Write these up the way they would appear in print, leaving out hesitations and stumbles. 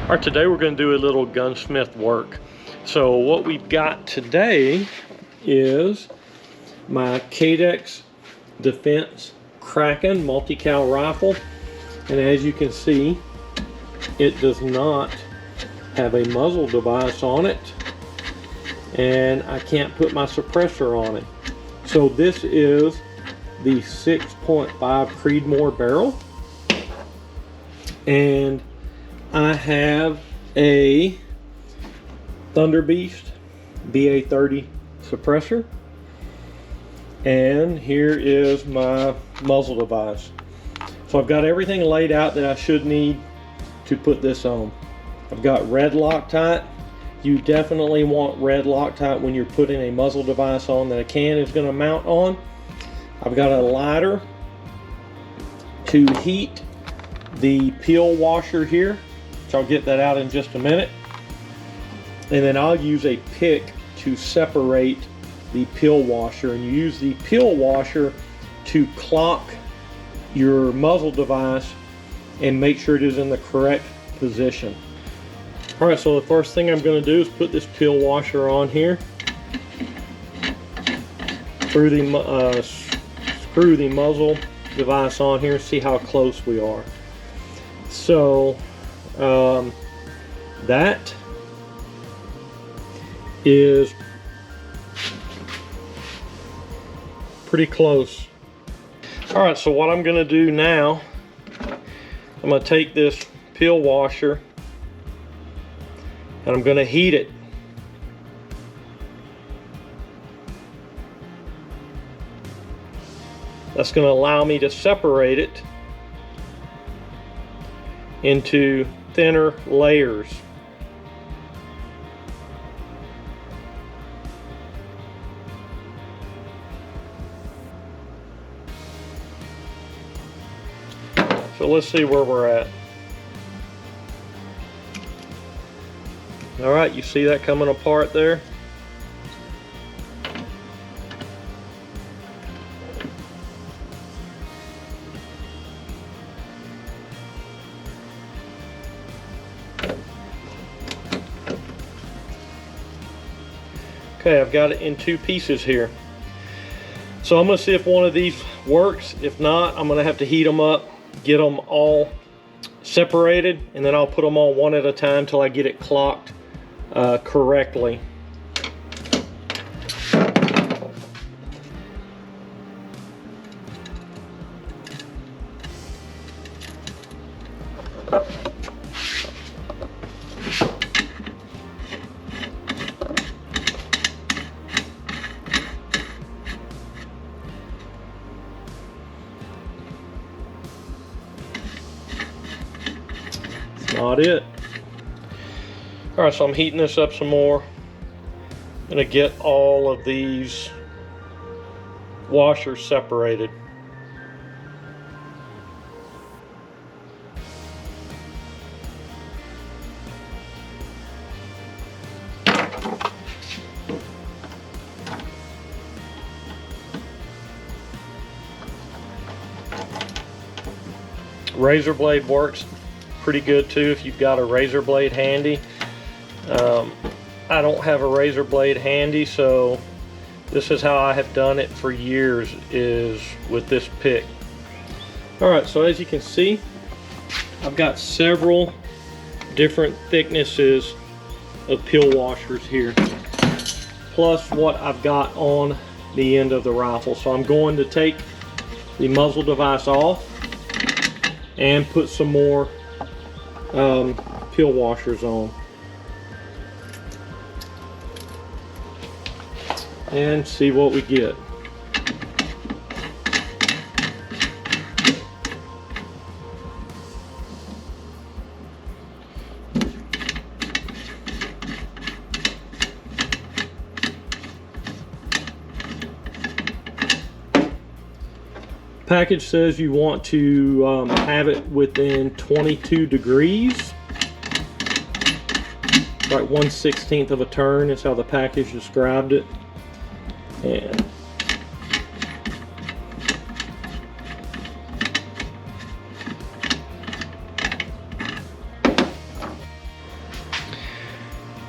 All right, today we're going to do a little gunsmith work. So what we've got today is my Cadex Kraken multi-cal rifle, and as you can see, it does not have a muzzle device on it, and I can't put my suppressor on it. So this is the 6.5 Creedmoor barrel, and I have a Thunder Beast BA-30 Suppressor, and here is my muzzle device. So I've got everything laid out that I should need to put this on. I've got red Loctite. You definitely want red Loctite when you're putting a muzzle device on that a can is going to mount on. I've got a lighter to heat the peel washer here, which I'll get that out in just a minute. And then I'll use a pick to separate the peel washer, and you use the peel washer to clock your muzzle device and make sure it is in the correct position. All right, so the first thing I'm going to do is put this peel washer on here, screw the muzzle device on here, see how close we are. So that is pretty close. All right, so what I'm going to do now, I'm going to take this peel washer and I'm going to heat it. That's going to allow me to separate it into thinner layers. So let's see where we're at. All right, you see that coming apart there? Okay, I've got it in two pieces here. So I'm going to see if one of these works. If not, I'm going to have to heat them up, get them all separated, and then I'll put them on one at a time till I get it clocked correctly. Not it. All right, so I'm heating this up some more. I'm gonna get all of these washers separated. Razor blade works pretty good too if you've got a razor blade handy. I don't have a razor blade handy, so this is how I have done it for years, is with this pick. Alright, so as you can see, I've got several different thicknesses of peel washers here, plus what I've got on the end of the rifle. So I'm going to take the muzzle device off and put some more peel washers on and see what we get. Package says you want to have it within 22 degrees. Right, 1/16 of a turn is how the package described it. And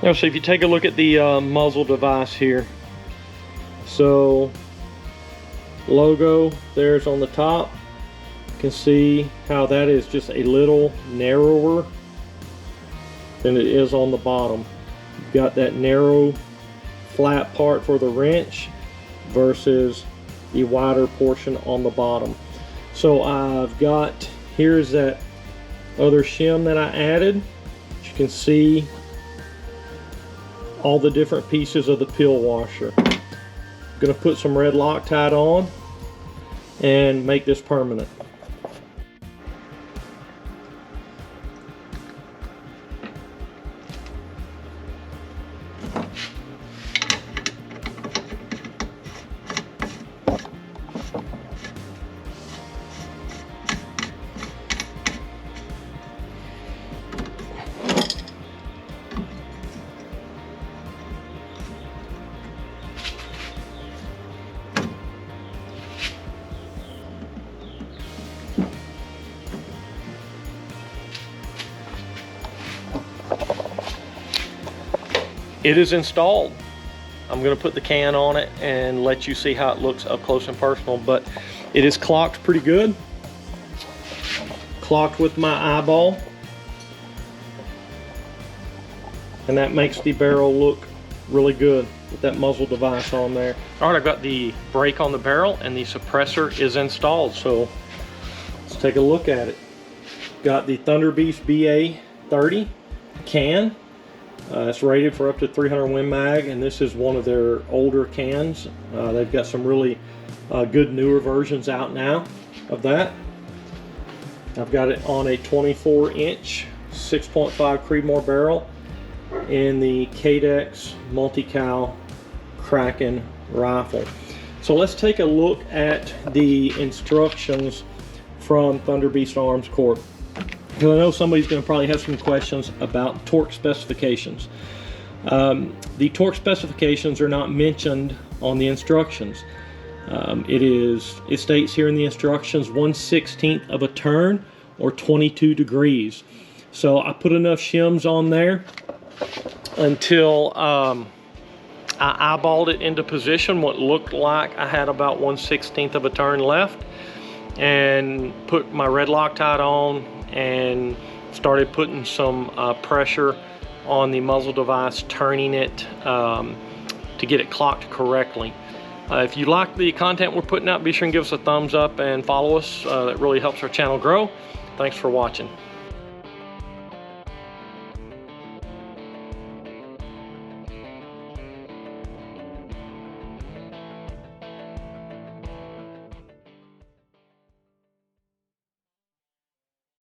Now, so if you take a look at the muzzle device here, so logo there's on the top. You can see how that is just a little narrower than it is on the bottom. You've got that narrow flat part for the wrench versus the wider portion on the bottom. So I've got, here's that other shim that I added. As you can see, all the different pieces of the pill washer. I'm gonna put some red Loctite on and make this permanent. It is installed. I'm going to put the can on it and let you see how it looks up close and personal, but it is clocked pretty good. Clocked with my eyeball. And that makes the barrel look really good with that muzzle device on there. All right, I've got the brake on the barrel and the suppressor is installed, so let's take a look at it. Got the Thunder Beast BA-30 can. It's rated for up to 300 Win Mag, and this is one of their older cans. They've got some really good newer versions out now of that. I've got it on a 24-inch 6.5 Creedmoor barrel in the Cadex multi-cal Kraken rifle. So let's take a look at the instructions from Thunder Beast Arms Corp. Because I know somebody's going to probably have some questions about torque specifications. The torque specifications are not mentioned on the instructions. It states here in the instructions 1/16 of a turn or 22 degrees. So I put enough shims on there until I eyeballed it into position, what looked like I had about 1/16 of a turn left, and put my red Loctite on and started putting some pressure on the muzzle device, turning it to get it clocked correctly. If you like the content we're putting out, be sure and give us a thumbs up and follow us. That really helps our channel grow. Thanks for watching.